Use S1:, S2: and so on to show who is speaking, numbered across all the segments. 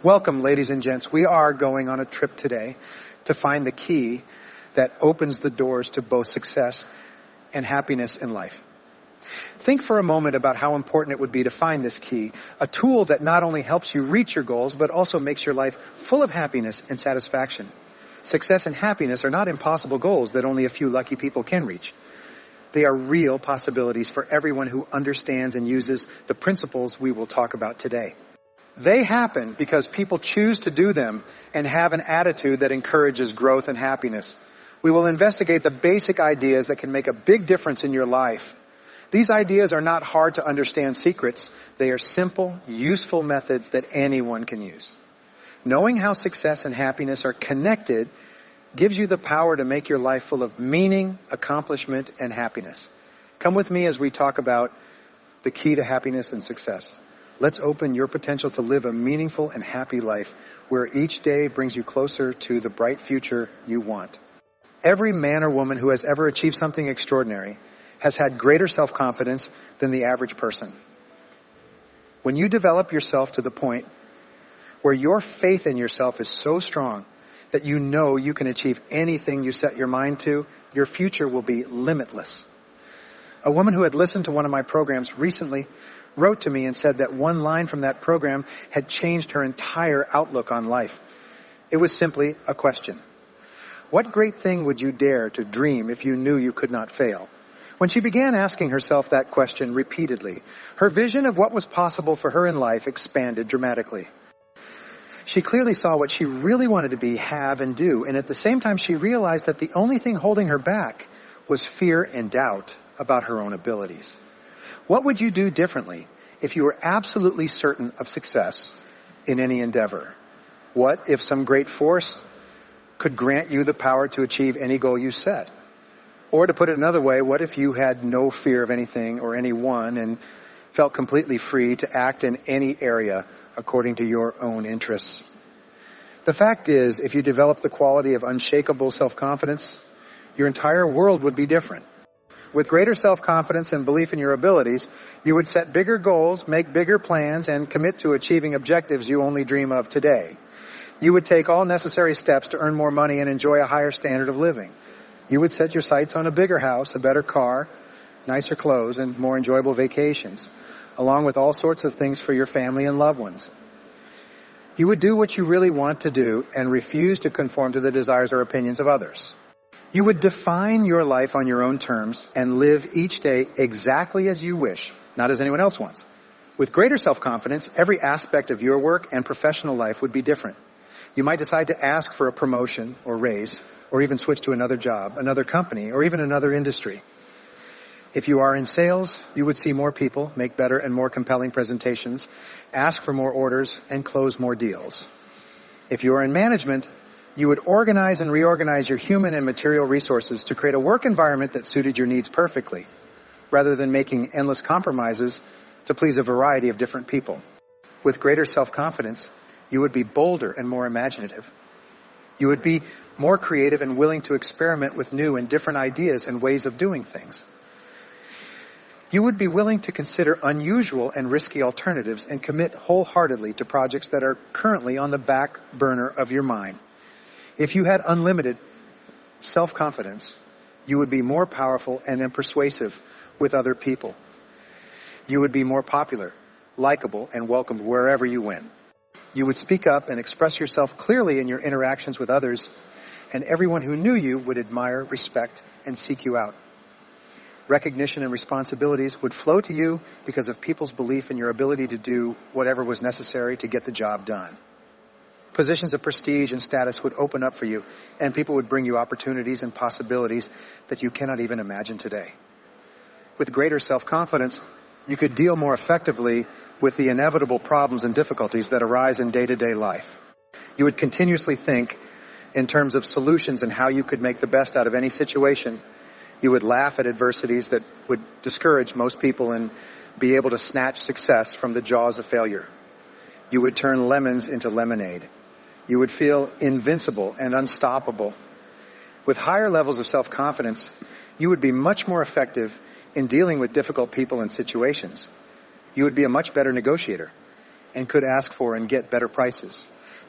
S1: Welcome, ladies and gents. We are going on a trip today to find the key that opens the doors to both success and happiness in life. Think for a moment about how important it would be to find this key, a tool that not only helps you reach your goals, but also makes your life full of happiness and satisfaction. Success and happiness are not impossible goals that only a few lucky people can reach. They are real possibilities for everyone who understands and uses the principles we will talk about today. They happen because people choose to do them and have an attitude that encourages growth and happiness. We will investigate the basic ideas that can make a big difference in your life. These ideas are not hard to understand secrets. They are simple, useful methods that anyone can use. Knowing how success and happiness are connected gives you the power to make your life full of meaning, accomplishment, and happiness. Come with me as we talk about the key to happiness and success. Let's open your potential to live a meaningful and happy life where each day brings you closer to the bright future you want. Every man or woman who has ever achieved something extraordinary has had greater self-confidence than the average person. When you develop yourself to the point where your faith in yourself is so strong that you know you can achieve anything you set your mind to, your future will be limitless. A woman who had listened to one of my programs recently wrote to me and said that one line from that program had changed her entire outlook on life. It was simply a question. What great thing would you dare to dream if you knew you could not fail? When she began asking herself that question repeatedly, her vision of what was possible for her in life expanded dramatically. She clearly saw what she really wanted to be, have, and do, and at the same time she realized that the only thing holding her back was fear and doubt about her own abilities. What would you do differently if you were absolutely certain of success in any endeavor? What if some great force could grant you the power to achieve any goal you set? Or to put it another way, what if you had no fear of anything or anyone and felt completely free to act in any area according to your own interests? The fact is, if you develop the quality of unshakable self-confidence, your entire world would be different. With greater self-confidence and belief in your abilities, you would set bigger goals, make bigger plans, and commit to achieving objectives you only dream of today. You would take all necessary steps to earn more money and enjoy a higher standard of living. You would set your sights on a bigger house, a better car, nicer clothes, and more enjoyable vacations, along with all sorts of things for your family and loved ones. You would do what you really want to do and refuse to conform to the desires or opinions of others. You would define your life on your own terms and live each day exactly as you wish, not as anyone else wants. With greater self-confidence, every aspect of your work and professional life would be different. You might decide to ask for a promotion or raise, or even switch to another job, another company, or even another industry. If you are in sales, you would see more people, make better and more compelling presentations, ask for more orders, and close more deals. If you are in management, you would organize and reorganize your human and material resources to create a work environment that suited your needs perfectly, rather than making endless compromises to please a variety of different people. With greater self-confidence, you would be bolder and more imaginative. You would be more creative and willing to experiment with new and different ideas and ways of doing things. You would be willing to consider unusual and risky alternatives and commit wholeheartedly to projects that are currently on the back burner of your mind. If you had unlimited self-confidence, you would be more powerful and persuasive with other people. You would be more popular, likable, and welcomed wherever you went. You would speak up and express yourself clearly in your interactions with others, and everyone who knew you would admire, respect, and seek you out. Recognition and responsibilities would flow to you because of people's belief in your ability to do whatever was necessary to get the job done. Positions of prestige and status would open up for you, and people would bring you opportunities and possibilities that you cannot even imagine today. With greater self-confidence, you could deal more effectively with the inevitable problems and difficulties that arise in day-to-day life. You would continuously think in terms of solutions and how you could make the best out of any situation. You would laugh at adversities that would discourage most people and be able to snatch success from the jaws of failure. You would turn lemons into lemonade. You would feel invincible and unstoppable. With higher levels of self-confidence, you would be much more effective in dealing with difficult people and situations. You would be a much better negotiator. and could ask for and get better prices,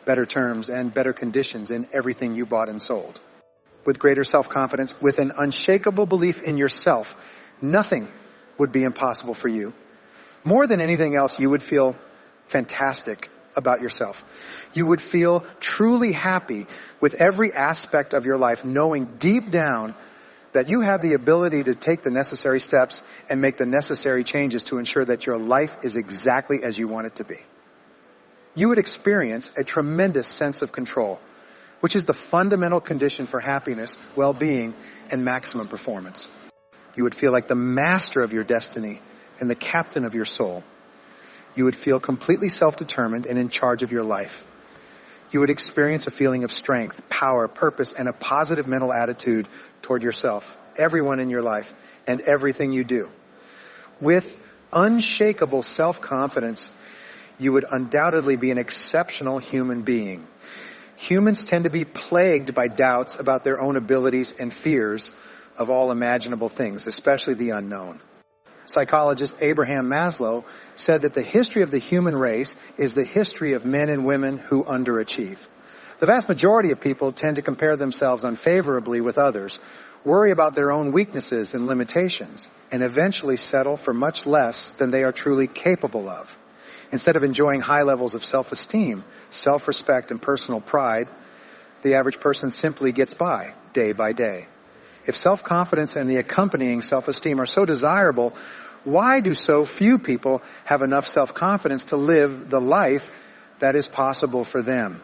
S1: better terms, and better conditions in everything you bought and sold. With greater self-confidence, with an unshakable belief in yourself, nothing would be impossible for you. More than anything else, you would feel fantastic about yourself. You would feel truly happy with every aspect of your life, knowing deep down that you have the ability to take the necessary steps and make the necessary changes to ensure that your life is exactly as you want it to be. You would experience a tremendous sense of control, which is the fundamental condition for happiness, well-being, and maximum performance. You would feel like the master of your destiny and the captain of your soul. You would feel completely self-determined and in charge of your life. You would experience a feeling of strength, power, purpose, and a positive mental attitude toward yourself, everyone in your life, and everything you do. With unshakable self-confidence, you would undoubtedly be an exceptional human being. Humans tend to be plagued by doubts about their own abilities and fears of all imaginable things, especially the unknown. Psychologist Abraham Maslow said that the history of the human race is the history of men and women who underachieve. The vast majority of people tend to compare themselves unfavorably with others, worry about their own weaknesses and limitations, and eventually settle for much less than they are truly capable of. Instead of enjoying high levels of self-esteem, self-respect, and personal pride, the average person simply gets by, day by day. If self-confidence and the accompanying self-esteem are so desirable, why do so few people have enough self-confidence to live the life that is possible for them?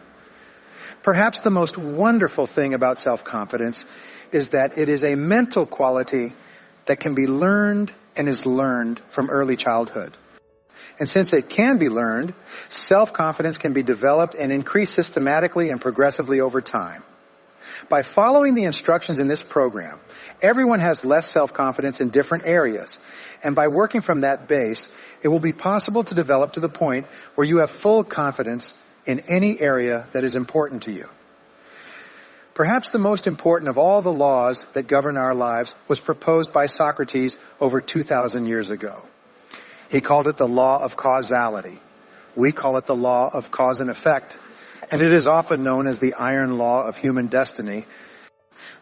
S1: Perhaps the most wonderful thing about self-confidence is that it is a mental quality that can be learned and is learned from early childhood. And since it can be learned, self-confidence can be developed and increased systematically and progressively over time. By following the instructions in this program, everyone has less self-confidence in different areas. And by working from that base, it will be possible to develop to the point where you have full confidence in any area that is important to you. Perhaps the most important of all the laws that govern our lives was proposed by Socrates over 2,000 years ago. He called it the law of causality. We call it the law of cause and effect. And it is often known as the iron law of human destiny.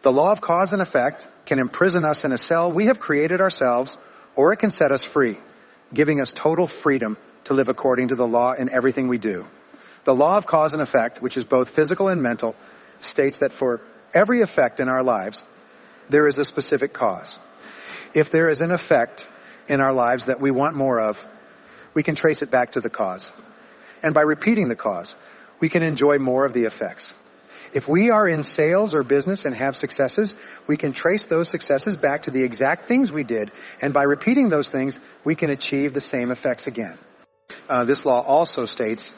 S1: The law of cause and effect can imprison us in a cell we have created ourselves, or it can set us free, giving us total freedom to live according to the law in everything we do. The law of cause and effect, which is both physical and mental, states that for every effect in our lives, there is a specific cause. If there is an effect in our lives that we want more of, we can trace it back to the cause. And by repeating the cause, we can enjoy more of the effects. If we are in sales or business and have successes, we can trace those successes back to the exact things we did. And by repeating those things, we can achieve the same effects again. This law also states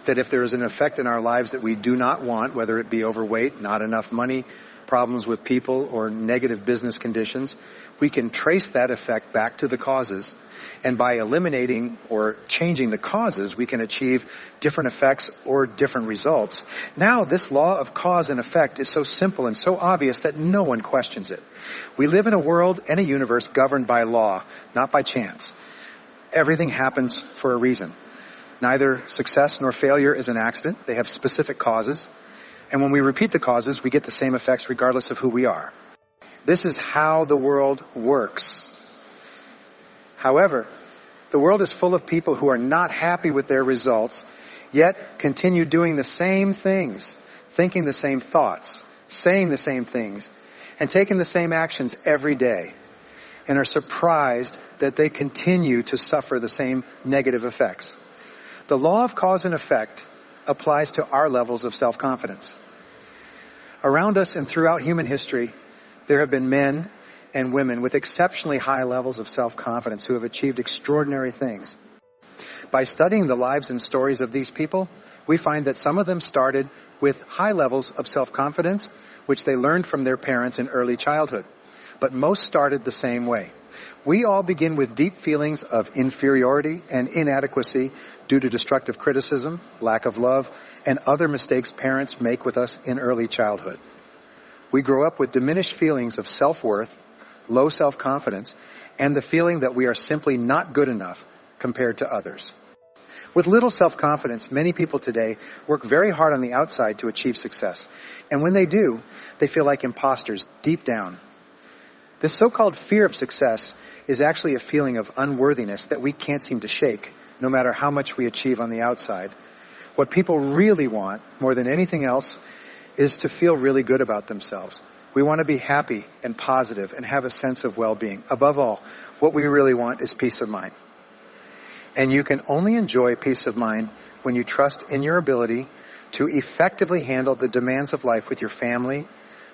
S1: that if there is an effect in our lives that we do not want, whether it be overweight, not enough money, problems with people, or negative business conditions, we can trace that effect back to the causes. And by eliminating or changing the causes, we can achieve different effects or different results. Now, this law of cause and effect is so simple and so obvious that no one questions it. We live in a world and a universe governed by law, not by chance. Everything happens for a reason. Neither success nor failure is an accident. They have specific causes. And when we repeat the causes, we get the same effects regardless of who we are. This is how the world works. However, the world is full of people who are not happy with their results, yet continue doing the same things, thinking the same thoughts, saying the same things, and taking the same actions every day, and are surprised that they continue to suffer the same negative effects. The law of cause and effect applies to our levels of self-confidence. Around us and throughout human history, there have been men and women with exceptionally high levels of self-confidence who have achieved extraordinary things. By studying the lives and stories of these people, we find that some of them started with high levels of self-confidence, which they learned from their parents in early childhood. But most started the same way. We all begin with deep feelings of inferiority and inadequacy due to destructive criticism, lack of love, and other mistakes parents make with us in early childhood. We grow up with diminished feelings of self-worth, low self-confidence, and the feeling that we are simply not good enough compared to others. With little self-confidence, many people today work very hard on the outside to achieve success. And when they do, they feel like imposters deep down. This so-called fear of success is actually a feeling of unworthiness that we can't seem to shake, no matter how much we achieve on the outside. What people really want, more than anything else, is to feel really good about themselves. We want to be happy and positive and have a sense of well-being. Above all, what we really want is peace of mind. And you can only enjoy peace of mind when you trust in your ability to effectively handle the demands of life with your family,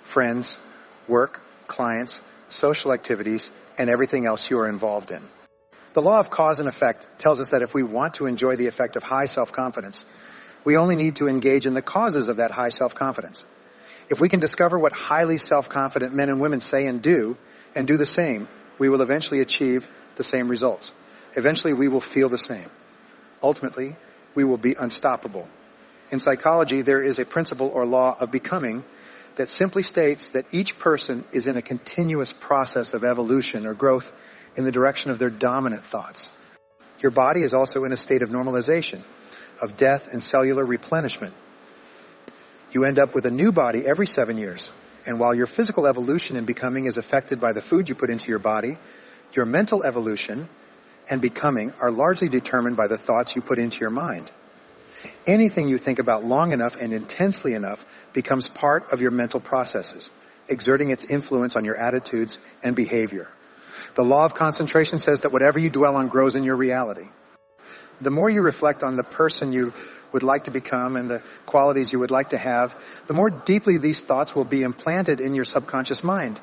S1: friends, work, clients, social activities, and everything else you are involved in. The law of cause and effect tells us that if we want to enjoy the effect of high self-confidence, we only need to engage in the causes of that high self-confidence. If we can discover what highly self-confident men and women say and do the same, we will eventually achieve the same results. Eventually, we will feel the same. Ultimately, we will be unstoppable. In psychology, there is a principle or law of becoming that simply states that each person is in a continuous process of evolution or growth in the direction of their dominant thoughts. Your body is also in a state of normalization, of death and cellular replenishment. You end up with a new body every 7 years. And while your physical evolution and becoming is affected by the food you put into your body, your mental evolution and becoming are largely determined by the thoughts you put into your mind. Anything you think about long enough and intensely enough becomes part of your mental processes, exerting its influence on your attitudes and behavior. The law of concentration says that whatever you dwell on grows in your reality. The more you reflect on the person you would like to become and the qualities you would like to have, the more deeply these thoughts will be implanted in your subconscious mind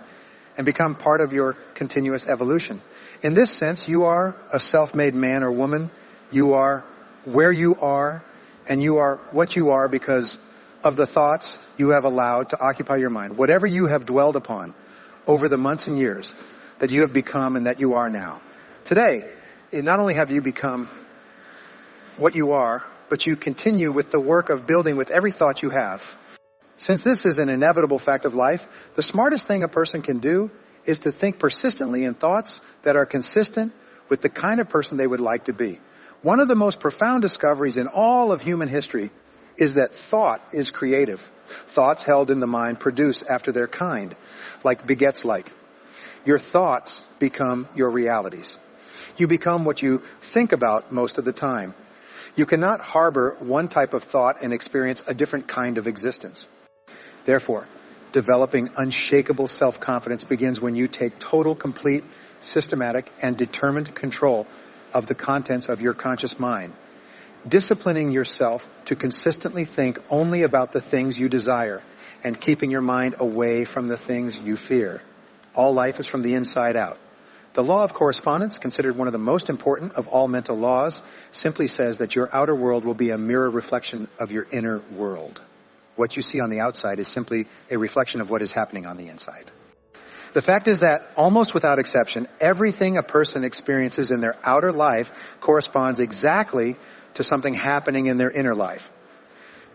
S1: and become part of your continuous evolution. In this sense, you are a self-made man or woman. You are where you are, and you are what you are because of the thoughts you have allowed to occupy your mind. Whatever you have dwelled upon over the months and years that you have become and that you are now. Today, not only have you become what you are, but you continue with the work of building with every thought you have. Since this is an inevitable fact of life, the smartest thing a person can do is to think persistently in thoughts that are consistent with the kind of person they would like to be. One of the most profound discoveries in all of human history is that thought is creative. Thoughts held in the mind produce after their kind, like begets like. Your thoughts become your realities. You become what you think about most of the time. You cannot harbor one type of thought and experience a different kind of existence. Therefore, developing unshakable self-confidence begins when you take total, complete, systematic, and determined control of the contents of your conscious mind, disciplining yourself to consistently think only about the things you desire and keeping your mind away from the things you fear. All life is from the inside out. The law of correspondence, considered one of the most important of all mental laws, simply says that your outer world will be a mirror reflection of your inner world. What you see on the outside is simply a reflection of what is happening on the inside. The fact is that, almost without exception, everything a person experiences in their outer life corresponds exactly to something happening in their inner life.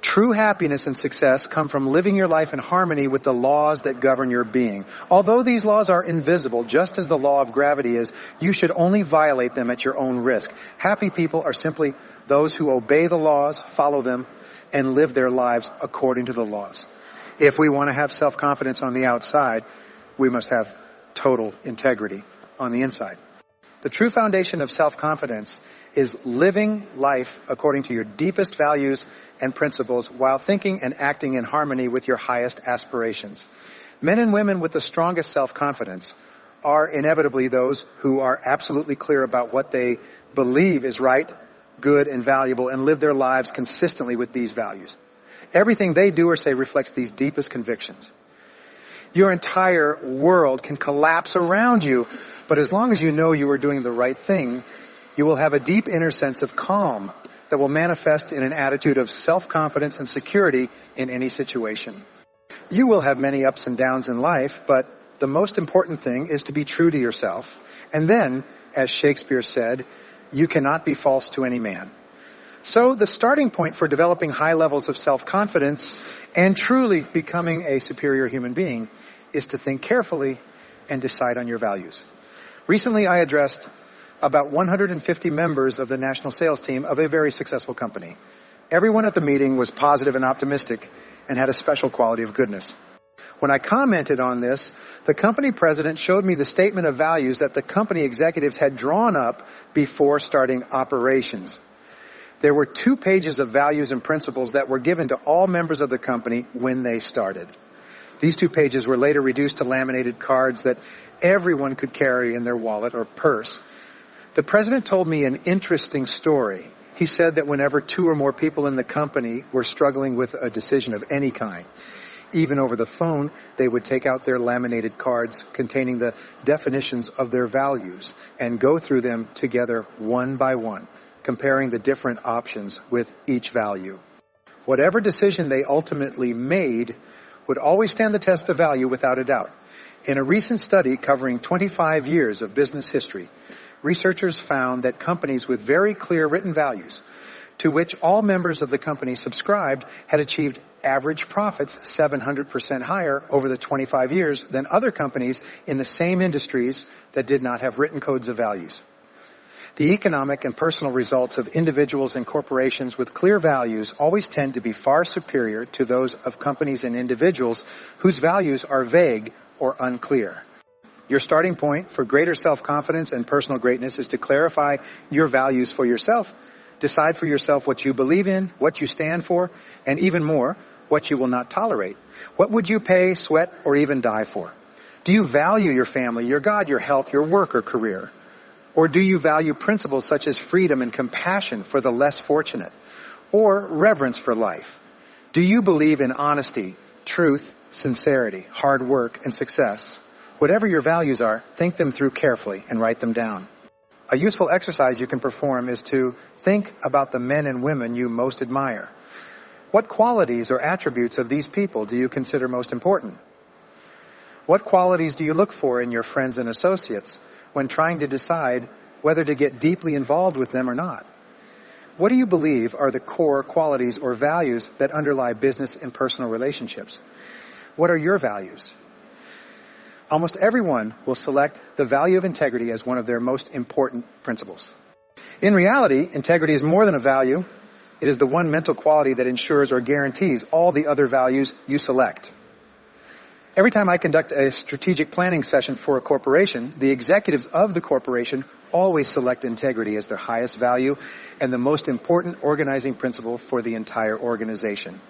S1: True happiness and success come from living your life in harmony with the laws that govern your being. Although these laws are invisible, just as the law of gravity is, you should only violate them at your own risk. Happy people are simply those who obey the laws, follow them, and live their lives according to the laws. If we want to have self-confidence on the outside, we must have total integrity on the inside. The true foundation of self-confidence is living life according to your deepest values and principles while thinking and acting in harmony with your highest aspirations. Men and women with the strongest self-confidence are inevitably those who are absolutely clear about what they believe is right, good, and valuable, and live their lives consistently with these values. Everything they do or say reflects these deepest convictions. Your entire world can collapse around you, but as long as you know you are doing the right thing, you will have a deep inner sense of calm that will manifest in an attitude of self-confidence and security in any situation. You will have many ups and downs in life, but the most important thing is to be true to yourself. And then, as Shakespeare said, you cannot be false to any man. So the starting point for developing high levels of self-confidence and truly becoming a superior human being is to think carefully and decide on your values. Recently I addressed about 150 members of the national sales team of a very successful company. Everyone at the meeting was positive and optimistic and had a special quality of goodness. When I commented on this, the company president showed me the statement of values that the company executives had drawn up before starting operations. There were 2 pages of values and principles that were given to all members of the company when they started. These 2 pages were later reduced to laminated cards that everyone could carry in their wallet or purse. The president told me an interesting story. He said that whenever 2 or more people in the company were struggling with a decision of any kind, even over the phone, they would take out their laminated cards containing the definitions of their values and go through them together one by one, comparing the different options with each value. Whatever decision they ultimately made would always stand the test of value without a doubt. In a recent study covering 25 years of business history, researchers found that companies with very clear written values, to which all members of the company subscribed, had achieved average profits 700% higher over the 25 years than other companies in the same industries that did not have written codes of values. The economic and personal results of individuals and corporations with clear values always tend to be far superior to those of companies and individuals whose values are vague or unclear. Your starting point for greater self-confidence and personal greatness is to clarify your values for yourself. Decide for yourself what you believe in, what you stand for, and even more, what you will not tolerate. What would you pay, sweat, or even die for? Do you value your family, your God, your health, your work, or career? Or do you value principles such as freedom and compassion for the less fortunate? Or reverence for life? Do you believe in honesty, truth, sincerity, hard work, and success? Whatever your values are, think them through carefully and write them down. A useful exercise you can perform is to think about the men and women you most admire. What qualities or attributes of these people do you consider most important? What qualities do you look for in your friends and associates when trying to decide whether to get deeply involved with them or not? What do you believe are the core qualities or values that underlie business and personal relationships? What are your values? Almost everyone will select the value of integrity as one of their most important principles. In reality, integrity is more than a value. It is the one mental quality that ensures or guarantees all the other values you select. Every time I conduct a strategic planning session for a corporation, the executives of the corporation always select integrity as their highest value and the most important organizing principle for the entire organization.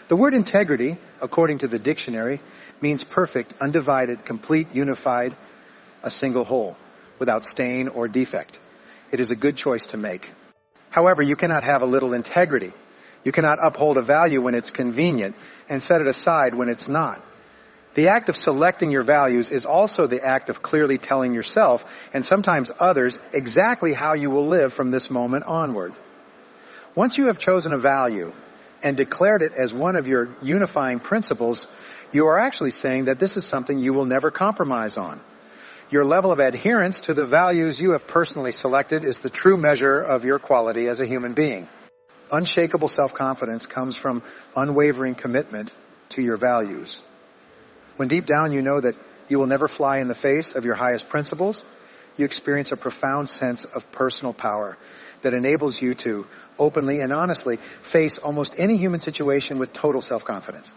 S1: The word integrity, according to the dictionary, means perfect, undivided, complete, unified, a single whole, without stain or defect. It is a good choice to make. However, you cannot have a little integrity. You cannot uphold a value when it's convenient and set it aside when it's not. The act of selecting your values is also the act of clearly telling yourself, and sometimes others, exactly how you will live from this moment onward. Once you have chosen a value and declared it as one of your unifying principles, you are actually saying that this is something you will never compromise on. Your level of adherence to the values you have personally selected is the true measure of your quality as a human being. Unshakable self-confidence comes from unwavering commitment to your values. When deep down you know that you will never fly in the face of your highest principles, you experience a profound sense of personal power that enables you to openly and honestly face almost any human situation with total self-confidence.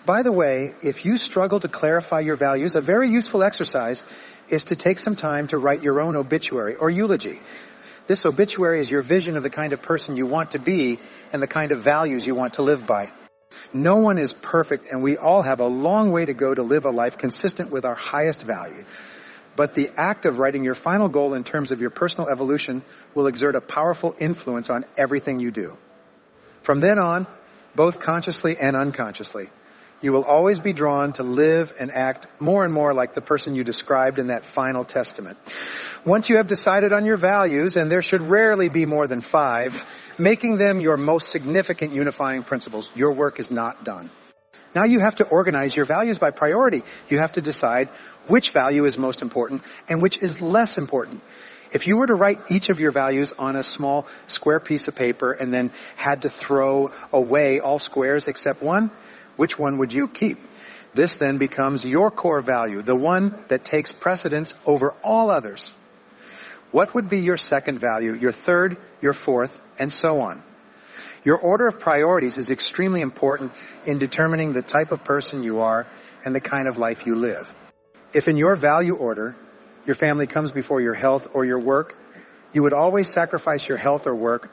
S1: By the way, if you struggle to clarify your values, a very useful exercise is to take some time to write your own obituary or eulogy. This obituary is your vision of the kind of person you want to be and the kind of values you want to live by. No one is perfect, and we all have a long way to go to live a life consistent with our highest value. But the act of writing your final goal in terms of your personal evolution will exert a powerful influence on everything you do. From then on, both consciously and unconsciously, you will always be drawn to live and act more and more like the person you described in that final testament. Once you have decided on your values, and there should rarely be more than 5, making them your most significant unifying principles, your work is not done. Now you have to organize your values by priority. You have to decide which value is most important and which is less important. If you were to write each of your values on a small square piece of paper and then had to throw away all squares except one, which one would you keep? This then becomes your core value, the one that takes precedence over all others. What would be your second value, your third, your fourth, and so on? Your order of priorities is extremely important in determining the type of person you are and the kind of life you live. If in your value order, your family comes before your health or your work, you would always sacrifice your health or work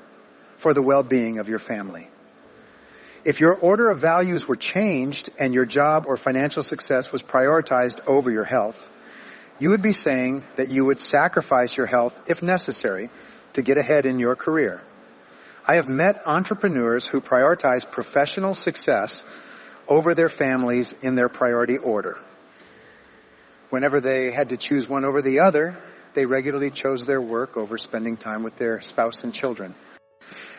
S1: for the well-being of your family. If your order of values were changed and your job or financial success was prioritized over your health, you would be saying that you would sacrifice your health if necessary to get ahead in your career. I have met entrepreneurs who prioritize professional success over their families in their priority order. Whenever they had to choose one over the other, they regularly chose their work over spending time with their spouse and children.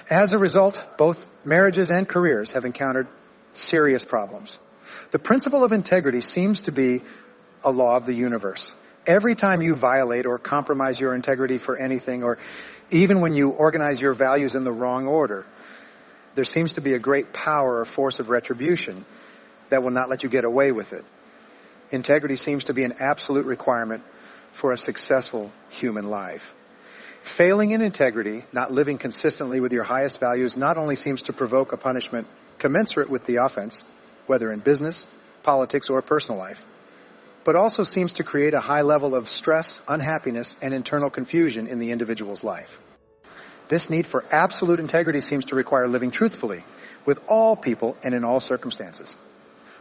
S1: As a result, both marriages and careers have encountered serious problems. The principle of integrity seems to be a law of the universe. Every time you violate or compromise your integrity for anything, or even when you organize your values in the wrong order, there seems to be a great power or force of retribution that will not let you get away with it. Integrity seems to be an absolute requirement for a successful human life. Failing in integrity, not living consistently with your highest values, not only seems to provoke a punishment commensurate with the offense, whether in business, politics, or personal life, but also seems to create a high level of stress, unhappiness, and internal confusion in the individual's life. This need for absolute integrity seems to require living truthfully with all people and in all circumstances.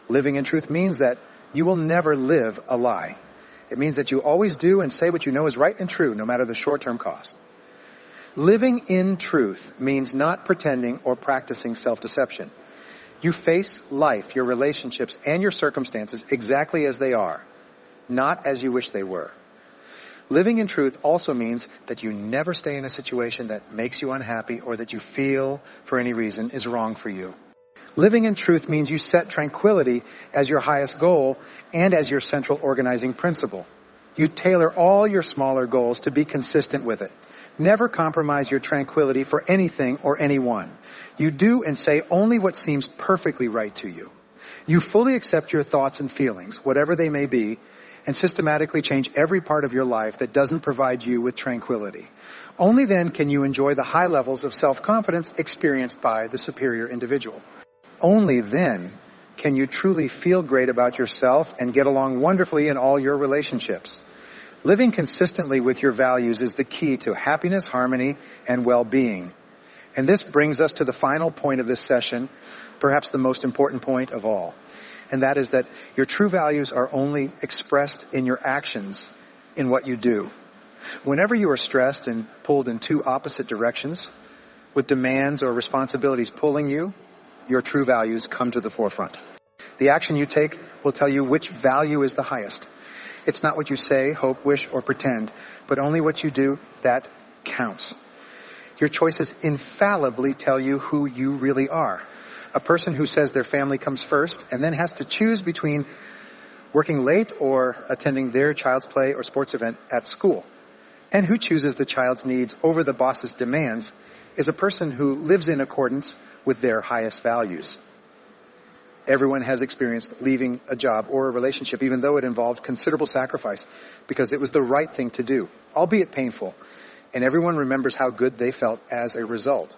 S1: Living in truth means that you will never live a lie. It means that you always do and say what you know is right and true, no matter the short-term cost. Living in truth means not pretending or practicing self-deception. You face life, your relationships, and your circumstances exactly as they are, not as you wish they were. Living in truth also means that you never stay in a situation that makes you unhappy or that you feel, for any reason, is wrong for you. Living in truth means you set tranquility as your highest goal and as your central organizing principle. You tailor all your smaller goals to be consistent with it. Never compromise your tranquility for anything or anyone. You do and say only what seems perfectly right to you. You fully accept your thoughts and feelings, whatever they may be, and systematically change every part of your life that doesn't provide you with tranquility. Only then can you enjoy the high levels of self-confidence experienced by the superior individual. Only then can you truly feel great about yourself and get along wonderfully in all your relationships. Living consistently with your values is the key to happiness, harmony, and well-being. And this brings us to the final point of this session, perhaps the most important point of all. And that is that your true values are only expressed in your actions, in what you do. Whenever you are stressed and pulled in two opposite directions, with demands or responsibilities pulling you, your true values come to the forefront. The action you take will tell you which value is the highest. It's not what you say, hope, wish, or pretend, but only what you do that counts. Your choices infallibly tell you who you really are. A person who says their family comes first and then has to choose between working late or attending their child's play or sports event at school, and who chooses the child's needs over the boss's demands, is a person who lives in accordance with their highest values. Everyone has experienced leaving a job or a relationship, even though it involved considerable sacrifice, because it was the right thing to do, albeit painful, and everyone remembers how good they felt as a result.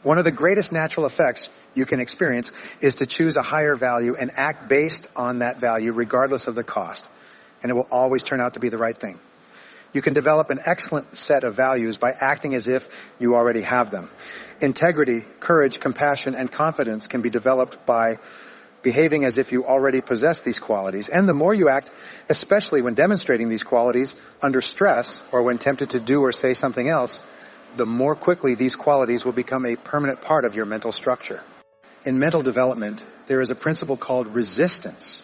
S1: One of the greatest natural effects you can experience is to choose a higher value and act based on that value regardless of the cost, and it will always turn out to be the right thing. You can develop an excellent set of values by acting as if you already have them. Integrity, courage, compassion, and confidence can be developed by behaving as if you already possess these qualities. And the more you act, especially when demonstrating these qualities under stress or when tempted to do or say something else, the more quickly these qualities will become a permanent part of your mental structure. In mental development, there is a principle called resistance.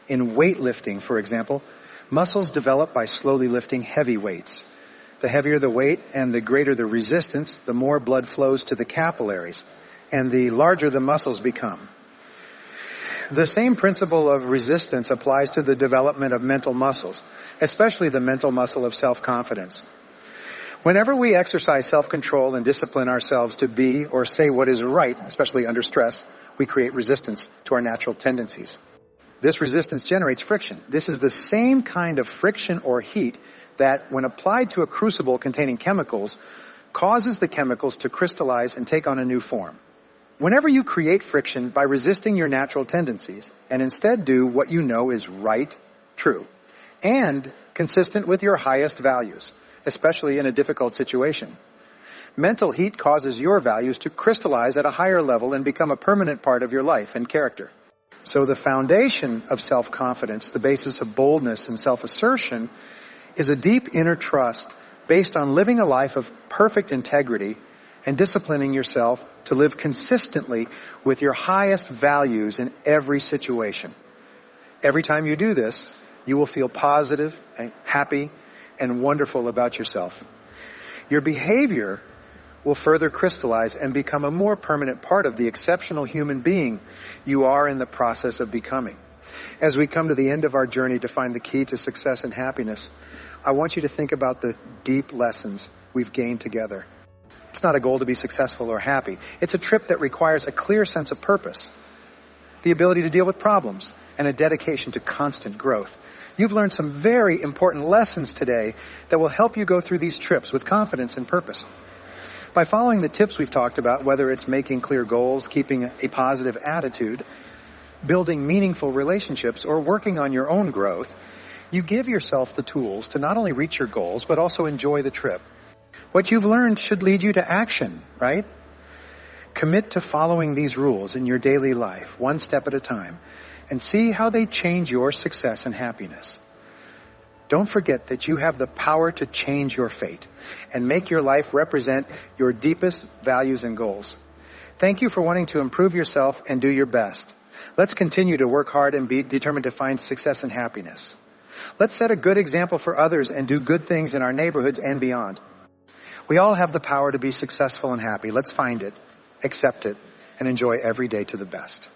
S1: In weightlifting, for example, muscles develop by slowly lifting heavy weights. The heavier the weight and the greater the resistance, the more blood flows to the capillaries, and the larger the muscles become. The same principle of resistance applies to the development of mental muscles, especially the mental muscle of self-confidence. Whenever we exercise self-control and discipline ourselves to be or say what is right, especially under stress, we create resistance to our natural tendencies. This resistance generates friction. This is the same kind of friction or heat that, when applied to a crucible containing chemicals, causes the chemicals to crystallize and take on a new form. Whenever you create friction by resisting your natural tendencies and instead do what you know is right, true, and consistent with your highest values, especially in a difficult situation, mental heat causes your values to crystallize at a higher level and become a permanent part of your life and character. So the foundation of self-confidence, the basis of boldness and self-assertion, is a deep inner trust based on living a life of perfect integrity and disciplining yourself to live consistently with your highest values in every situation. Every time you do this, you will feel positive and happy and wonderful about yourself. Your behavior will further crystallize and become a more permanent part of the exceptional human being you are in the process of becoming. As we come to the end of our journey to find the key to success and happiness, I want you to think about the deep lessons we've gained together. It's not a goal to be successful or happy. It's a trip that requires a clear sense of purpose, the ability to deal with problems, and a dedication to constant growth. You've learned some very important lessons today that will help you go through these trips with confidence and purpose. By following the tips we've talked about, whether it's making clear goals, keeping a positive attitude, building meaningful relationships, or working on your own growth, you give yourself the tools to not only reach your goals, but also enjoy the trip. What you've learned should lead you to action, right? Commit to following these rules in your daily life, one step at a time, and see how they change your success and happiness. Don't forget that you have the power to change your fate and make your life represent your deepest values and goals. Thank you for wanting to improve yourself and do your best. Let's continue to work hard and be determined to find success and happiness. Let's set a good example for others and do good things in our neighborhoods and beyond. We all have the power to be successful and happy. Let's find it, accept it, and enjoy every day to the best.